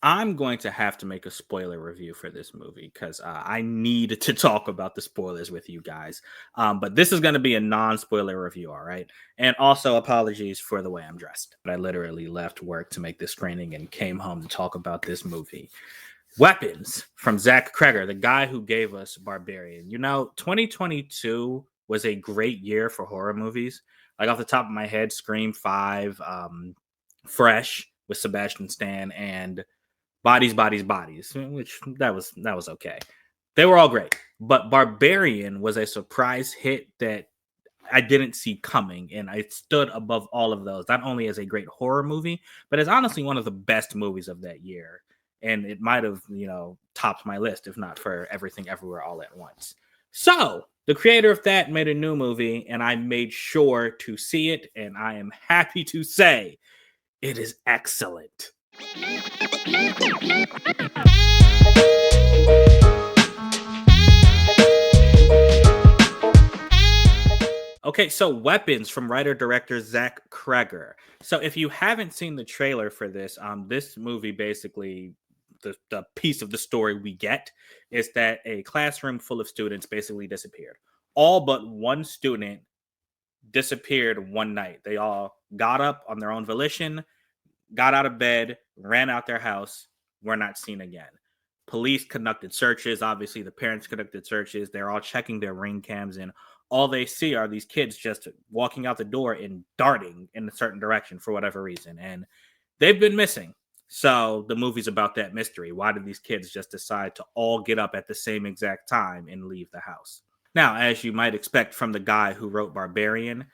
I'm going to have to make a spoiler review for this movie because I need to talk about the spoilers with you guys. But this is going to be a non-spoiler review, all right? And also, apologies for the way I'm dressed. But I literally left work to make this screening and came home to talk about this movie. Weapons from Zach Kreger, the guy who gave us Barbarian. 2022 was a great year for horror movies. Like off the top of my head, Scream 5, Fresh with Sebastian Stan, and Bodies, Bodies, Bodies, which that was okay. They were all great, but Barbarian was a surprise hit that I didn't see coming, and I stood above all of those. Not only as a great horror movie, but as honestly one of the best movies of that year. And it might have, topped my list if not for Everything Everywhere All at Once. So the creator of that made a new movie, and I made sure to see it, and I am happy to say it is excellent. Okay, so Weapons from writer director Zach Kreger. So if you haven't seen the trailer for this, this movie basically the piece of the story we get is that a classroom full of students basically disappeared. All but one student disappeared one night. They all got up on their own volition, got out of bed, ran out their house, were not seen again. Police conducted searches. Obviously, the parents conducted searches. They're all checking their ring cams, and all they see are these kids just walking out the door and darting in a certain direction for whatever reason. And they've been missing. So the movie's about that mystery. Why did these kids just decide to all get up at the same exact time and leave the house? Now, as you might expect from the guy who wrote Barbarian,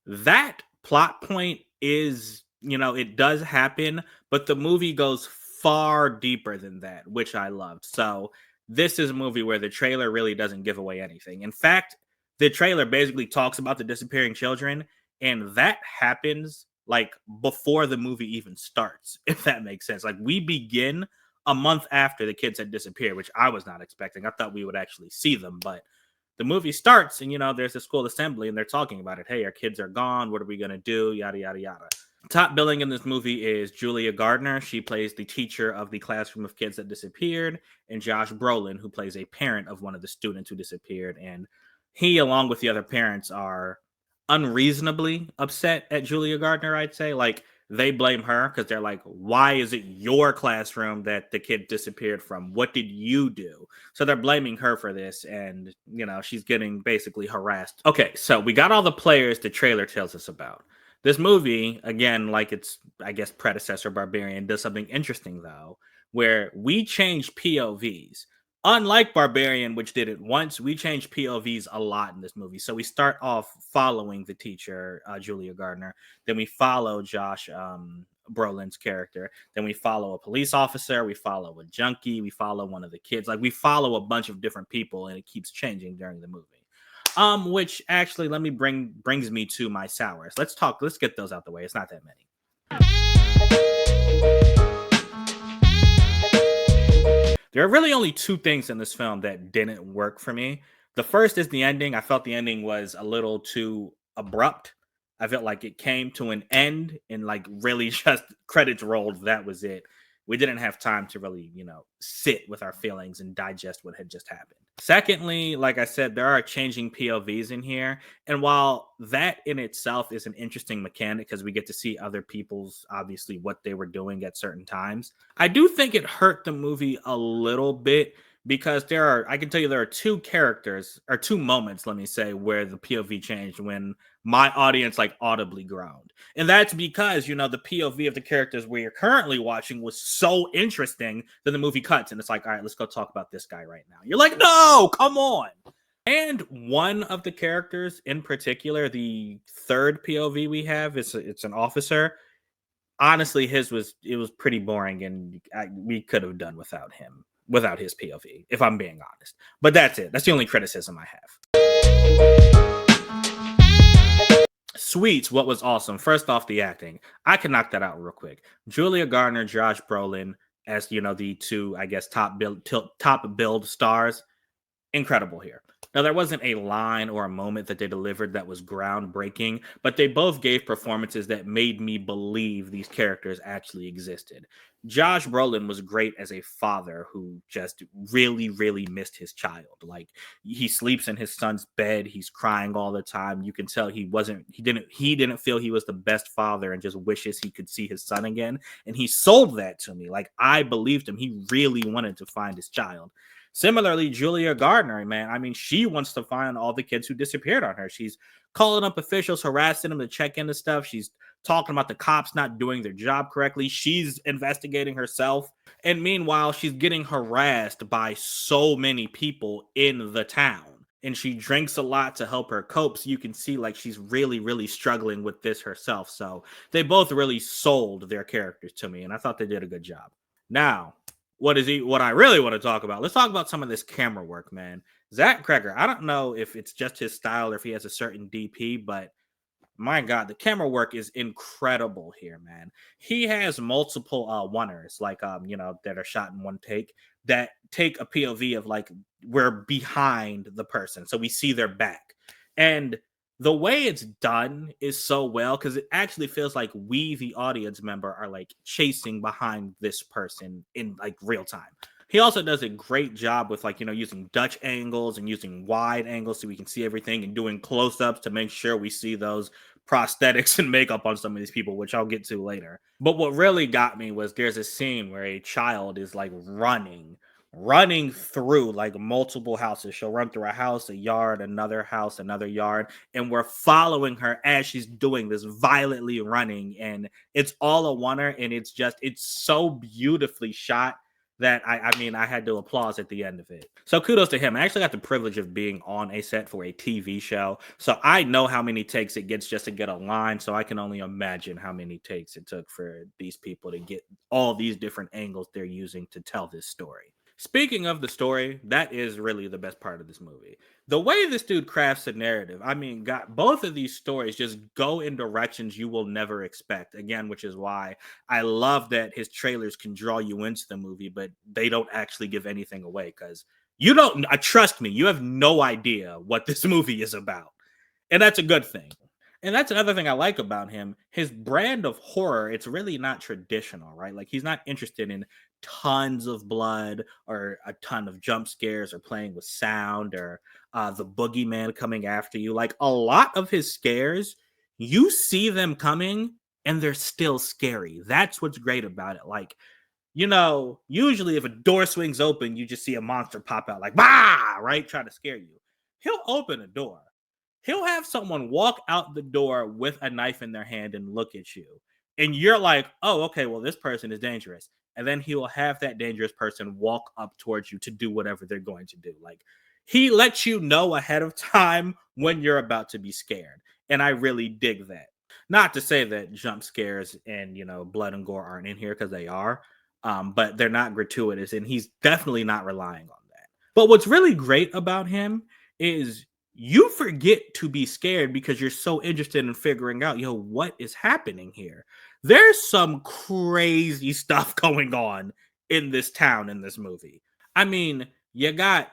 that plot point is, it does happen, but the movie goes far deeper than that, which I loved. So this is a movie where the trailer really doesn't give away anything. In fact, the trailer basically talks about the disappearing children, and that happens like before the movie even starts, if that makes sense. Like we begin a month after the kids had disappeared, which I was not expecting. I thought we would actually see them, but the movie starts and there's a school assembly and they're talking about it. Hey, our kids are gone. What are we going to do? Yada, yada, yada. Top billing in this movie is Julia Gardner. She plays the teacher of the classroom of kids that disappeared, and Josh Brolin, who plays a parent of one of the students who disappeared. And he, along with the other parents, are unreasonably upset at Julia Gardner, I'd say. Like, they blame her because they're like, why is it your classroom that the kid disappeared from? What did you do? So they're blaming her for this, and, she's getting basically harassed. Okay, so we got all the players the trailer tells us about. This movie, again, like its, I guess, predecessor Barbarian, does something interesting, though, where we change POVs. Unlike Barbarian, which did it once, we change POVs a lot in this movie. So we start off following the teacher, Julia Gardner. Then we follow Josh Brolin's character. Then we follow a police officer. We follow a junkie. We follow one of the kids. Like, we follow a bunch of different people, and it keeps changing during the movie. Which actually brings me to my sours. Let's get those out the way. It's not that many. There are really only two things in this film that didn't work for me. The first is the ending. I felt the ending was a little too abrupt. I felt like it came to an end and like really just credits rolled. That was it. We didn't have time to really, sit with our feelings and digest what had just happened. Secondly, like I said, there are changing POVs in here. And while that in itself is an interesting mechanic because we get to see other people's, obviously, what they were doing at certain times, I do think it hurt the movie a little bit because I can tell you there are two characters or two moments, let me say, where the POV changed when my audience like audibly groaned. And that's because, the POV of the characters we're currently watching was so interesting that the movie cuts and it's like, all right, let's go talk about this guy right now. You're like, no, come on. And one of the characters in particular, the third POV we have, it's an officer. Honestly, it was pretty boring and we could have done without him. Without his POV, if I'm being honest. But that's it. That's the only criticism I have. Sweets, what was awesome? First off, the acting. I can knock that out real quick. Julia Gardner, Josh Brolin, as the two, I guess, top build stars. Incredible here. Now, there wasn't a line or a moment that they delivered that was groundbreaking, but they both gave performances that made me believe these characters actually existed. Josh Brolin was great as a father who just really, really missed his child. Like he sleeps in his son's bed, he's crying all the time. You can tell he didn't feel he was the best father and just wishes he could see his son again. And he sold that to me. Like I believed him. He really wanted to find his child. Similarly, Julia Gardner, man, I mean, she wants to find all the kids who disappeared on her. She's calling up officials, harassing them to check into stuff. She's talking about the cops not doing their job correctly. She's investigating herself. And meanwhile, she's getting harassed by so many people in the town. And she drinks a lot to help her cope. So you can see like she's really, really struggling with this herself. So they both really sold their characters to me. And I thought they did a good job. Now, what I really want to talk about? Let's talk about some of this camera work, man. Zach Cregger, I don't know if it's just his style or if he has a certain DP, but my God, the camera work is incredible here, man. He has multiple oneers, like that are shot in one take that take a POV of like we're behind the person, so we see their back, and the way it's done is so well because it actually feels like we, the audience member, are like chasing behind this person in like real time. He also does a great job with like using Dutch angles and using wide angles so we can see everything and doing close-ups to make sure we see those prosthetics and makeup on some of these people, which I'll get to later. But what really got me was there's a scene where a child is like running through like multiple houses. She'll run through a house, a yard, another house, another yard, and we're following her as she's doing this, violently running, and it's all a oneer, and it's so beautifully shot that I mean I had to applause at the end of it. So kudos to him. I actually got the privilege of being on a set for a TV show. So I know how many takes it gets just to get a line. So I can only imagine how many takes it took for these people to get all these different angles they're using to tell this story. Speaking of the story, that is really the best part of this movie. The way this dude crafts a narrative, I mean, got both of these stories just go in directions you will never expect. Again, which is why I love that his trailers can draw you into the movie, but they don't actually give anything away because you don't, trust me, you have no idea what this movie is about. And that's a good thing. And that's another thing I like about him. His brand of horror, it's really not traditional, right? Like he's not interested in tons of blood or a ton of jump scares or playing with sound or the boogeyman coming after you. Like a lot of his scares, you see them coming and they're still scary. That's what's great about it. Like, usually if a door swings open, you just see a monster pop out like, bah, right? Try to scare you. He'll open a door. He'll have someone walk out the door with a knife in their hand and look at you. And you're like, oh, okay, well, this person is dangerous. And then he will have that dangerous person walk up towards you to do whatever they're going to do. Like he lets you know ahead of time when you're about to be scared. And I really dig that. Not to say that jump scares and, blood and gore aren't in here because they are, but they're not gratuitous. And he's definitely not relying on that. But what's really great about him is you forget to be scared because you're so interested in figuring out, what is happening here? There's some crazy stuff going on in this town in this movie. I mean, you got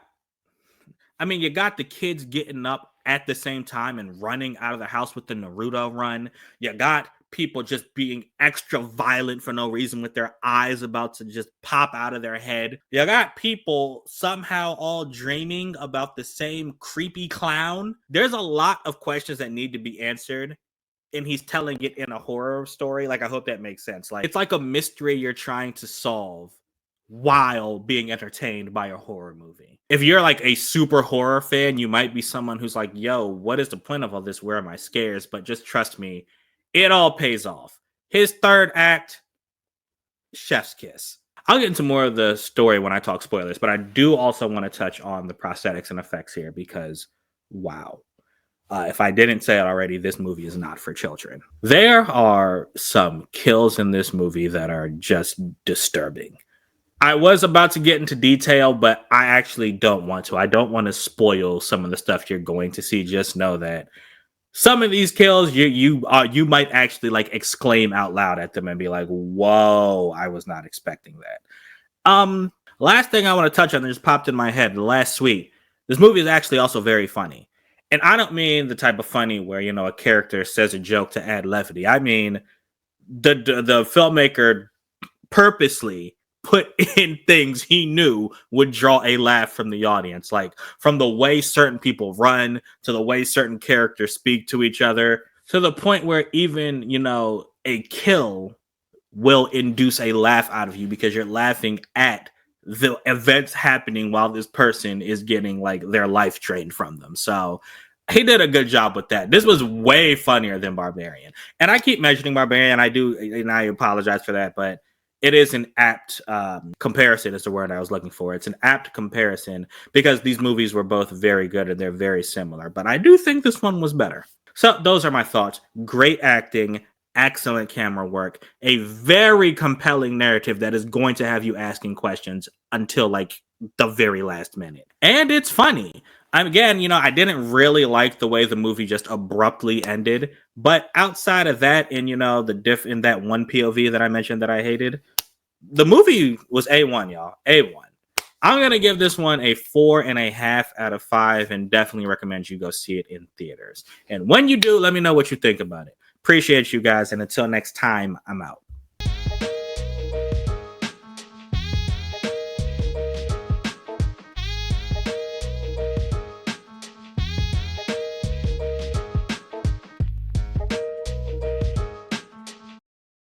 the kids getting up at the same time and running out of the house with the Naruto run. You got people just being extra violent for no reason with their eyes about to just pop out of their head. You got people somehow all dreaming about the same creepy clown. There's a lot of questions that need to be answered, and he's telling it in a horror story. Like, I hope that makes sense. Like, it's like a mystery you're trying to solve while being entertained by a horror movie. If you're like a super horror fan, you might be someone who's like, yo, what is the point of all this? Where are my scares? But just trust me, it all pays off. His third act, chef's kiss. I'll get into more of the story when I talk spoilers, but I do also want to touch on the prosthetics and effects here because, wow. If I didn't say it already, this movie is not for children. There are some kills in this movie that are just disturbing. I was about to get into detail, but I actually don't want to. I don't want to spoil some of the stuff you're going to see. Just know that some of these kills you might actually like exclaim out loud at them and be like, "Whoa, I was not expecting that." Last thing I want to touch on that just popped in my head last week. This movie is actually also very funny. And I don't mean the type of funny where, a character says a joke to add levity. I mean the filmmaker purposely put in things he knew would draw a laugh from the audience, like from the way certain people run to the way certain characters speak to each other, to the point where even, a kill will induce a laugh out of you because you're laughing at the events happening while this person is getting like their life drained from them. So he did a good job with that. This was way funnier than Barbarian. And I keep mentioning Barbarian. I do, and I apologize for that, but it is an apt comparison is the word I was looking for. It's an apt comparison because these movies were both very good and they're very similar. But I do think this one was better. So those are my thoughts. Great acting, excellent camera work, a very compelling narrative that is going to have you asking questions until like the very last minute. And it's funny. Again, I didn't really like the way the movie just abruptly ended, but outside of that, and the diff in that one POV that I mentioned that I hated, the movie was A1, y'all. A1. I'm gonna give this one a 4.5 out of 5, and definitely recommend you go see it in theaters. And when you do, let me know what you think about it. Appreciate you guys, and until next time, I'm out.